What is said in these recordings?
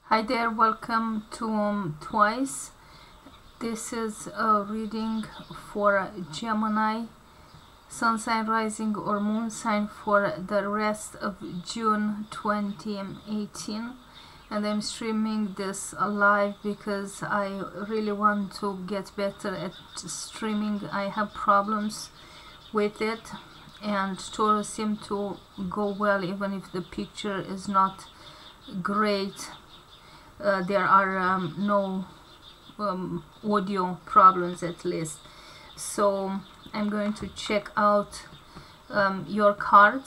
Hi there, welcome to Twice. This is a reading for Gemini, Sun sign, rising or moon sign for the rest of June 2018. And I'm streaming this live because I really want to get better at streaming. I have problems with it, and Taurus seem to go well even if the picture is not great. There are no audio problems, at least. So I'm going to check out your card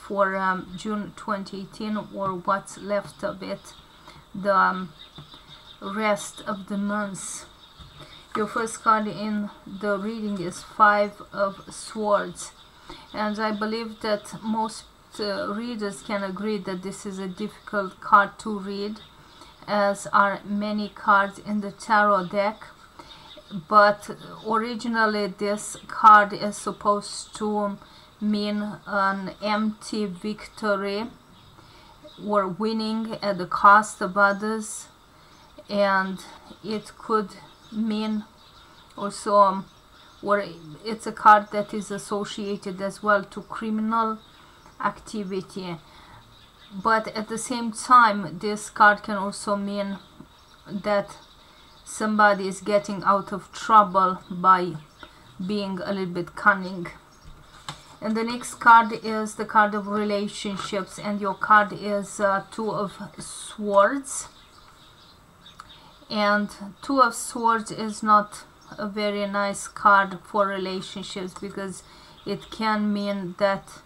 for June 2018, or what's left of it, the rest of the months. Your first card in the reading is Five of Swords, and I believe that most readers can agree that this is a difficult card to read, as are many cards in the tarot deck. But originally this card is supposed to mean an empty victory or winning at the cost of others, and it could mean also, or it's a card that is associated as well to criminal activity. But at the same time, this card can also mean that somebody is getting out of trouble by being a little bit cunning. And the next card is the card of relationships, and your card is Two of Swords. And Two of Swords is not a very nice card for relationships, because it can mean that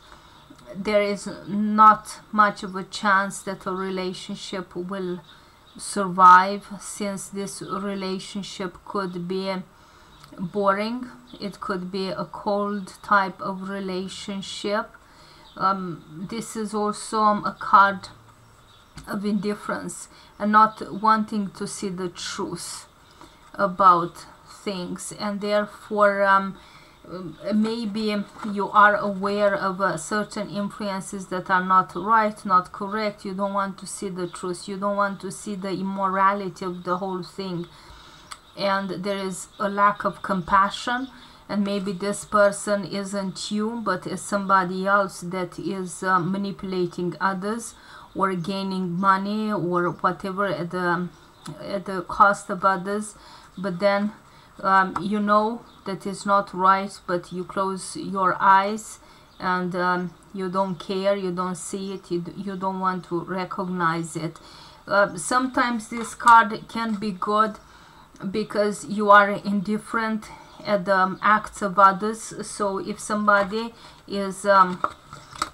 there is not much of a chance that a relationship will survive, since this relationship could be boring. It could be a cold type of relationship. This is also a card of indifference and not wanting to see the truth about things, and therefore maybe you are aware of certain influences that are not right, not correct. You don't want to see the truth. You don't want to see the immorality of the whole thing. And there is a lack of compassion. And maybe this person isn't you, but is somebody else that is manipulating others or gaining money or whatever at the cost of others. But then you know that is not right, but you close your eyes and you don't care, you don't see it, you don't want to recognize it. Sometimes this card can be good because you are indifferent at the acts of others. So if somebody is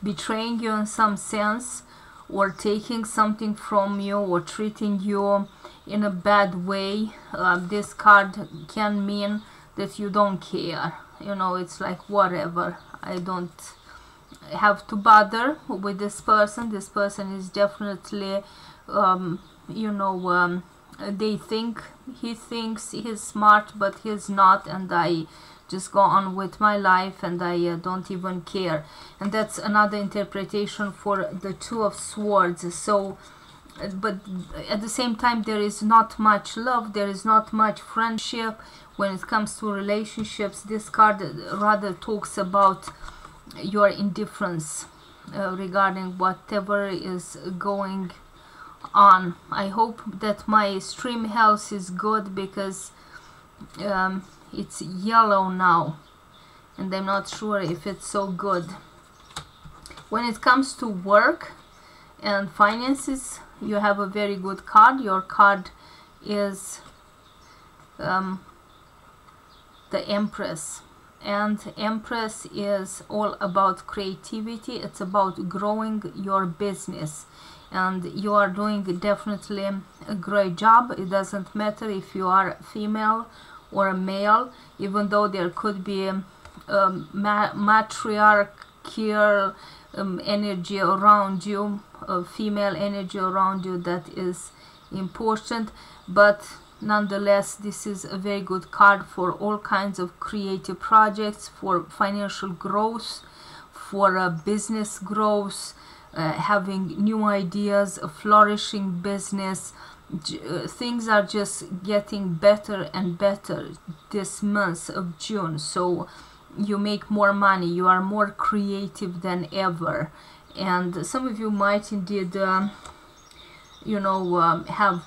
betraying you in some sense, or taking something from you, or treating you in a bad way, this card can mean that you don't care. You know, it's like, whatever, I don't have to bother with this person. This person is definitely you know, they think he thinks he's smart, but he's not, and I just go on with my life and I don't even care. And that's another interpretation for the Two of Swords. So but at the same time, there is not much love, there is not much friendship when it comes to relationships. This card rather talks about your indifference regarding whatever is going on. I hope that my stream health is good, because it's yellow now and I'm not sure if it's so good. When it comes to work and finances, you have a very good card. Your card is the Empress, and Empress is all about creativity. It's about growing your business, and you are doing definitely a great job. It doesn't matter if you are female or a male, even though there could be matriarchal energy around you, female energy around you, that is important. But nonetheless, this is a very good card for all kinds of creative projects, for financial growth, for business growth, having new ideas, a flourishing business. Things are just getting better and better this month of June. So you make more money, you are more creative than ever, and some of you might indeed have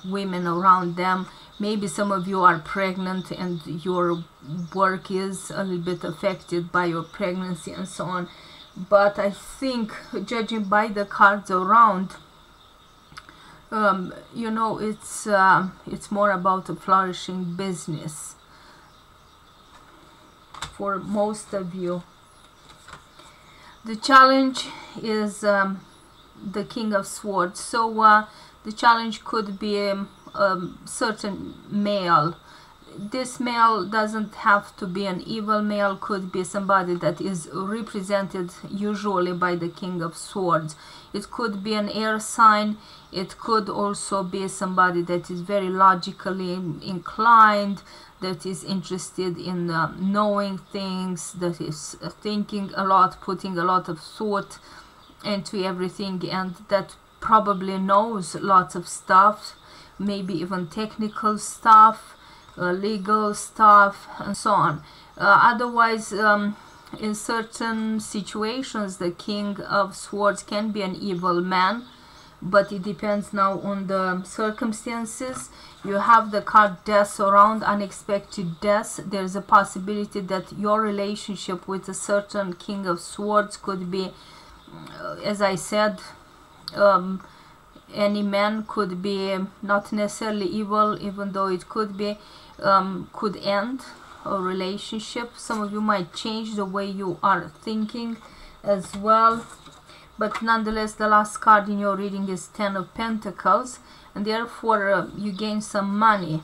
women around them. Maybe some of you are pregnant and your work is a little bit affected by your pregnancy and so on. But I think, judging by the cards around, it's more about a flourishing business for most of you. The challenge is the King of Swords. So the challenge could be a certain male. This male doesn't have to be an evil male, could be somebody that is represented usually by the King of Swords. It could be an air sign. It could also be somebody that is very logically inclined, that is interested in knowing things, that is thinking a lot, putting a lot of thought into everything, and that probably knows lots of stuff, maybe even technical stuff, legal stuff, and so on. Otherwise, in certain situations, the King of Swords can be an evil man, but it depends now on the circumstances. You have the card Death around, unexpected death. There's a possibility that your relationship with a certain King of Swords could be, as I said, any man, could be not necessarily evil, even though it could be, could end a relationship. Some of you might change the way you are thinking as well. But nonetheless, the last card in your reading is Ten of Pentacles, and therefore you gain some money.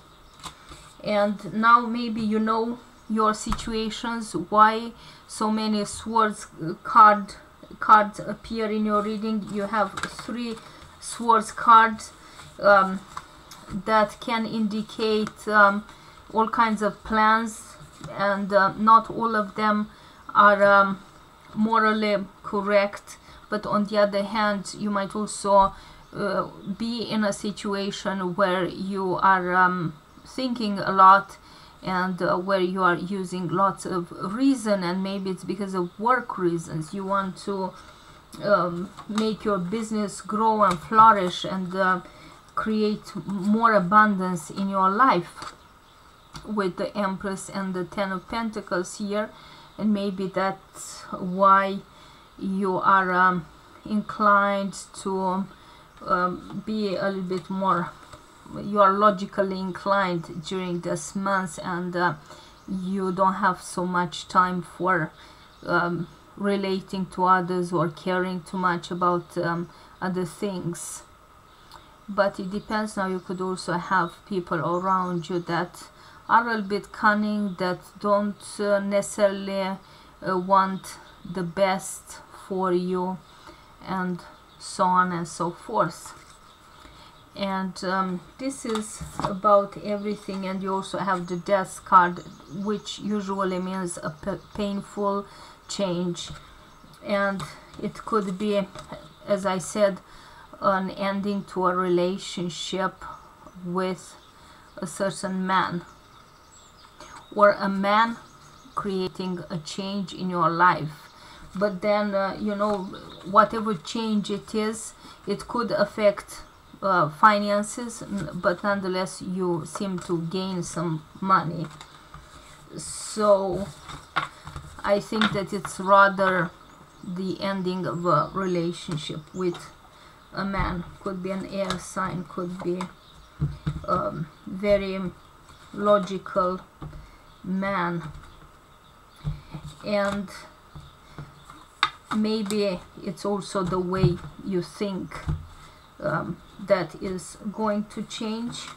And now maybe you know your situations, why so many Swords cards appear in your reading. You have 3 Swords cards that can indicate all kinds of plans, and not all of them are morally correct. But on the other hand, you might also be in a situation where you are thinking a lot, and where you are using lots of reason, and maybe it's because of work reasons. You want to make your business grow and flourish, and create more abundance in your life, with the Empress and the Ten of Pentacles here. And maybe that's why you are inclined to be a little bit more, you are logically inclined during this month, and you don't have so much time for relating to others or caring too much about other things. But it depends. Now you could also have people around you that are a little bit cunning, that don't necessarily want the best for you, and so on and so forth. And this is about everything. And you also have the Death card, which usually means a painful change, and it could be, as I said, an ending to a relationship with a certain man, or a man creating a change in your life. But then whatever change it is, it could affect finances, but nonetheless you seem to gain some money. So I think that it's rather the ending of a relationship with a man. Could be an air sign, could be very logical man, and maybe it's also the way you think that is going to change,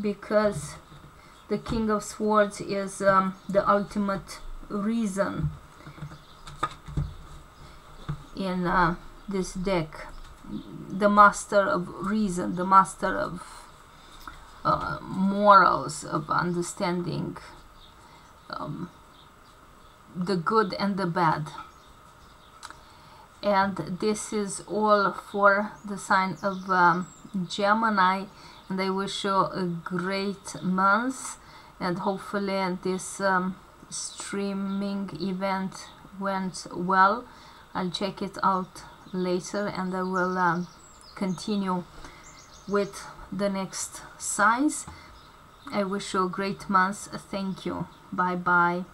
because the King of Swords is the ultimate reason in this deck, the master of reason, the master of morals, of understanding the good and the bad. And this is all for the sign of Gemini, and I wish you a great month, and hopefully this streaming event went well. I'll check it out later, and I will continue with the next signs. I wish you a great month. Thank you. Bye bye.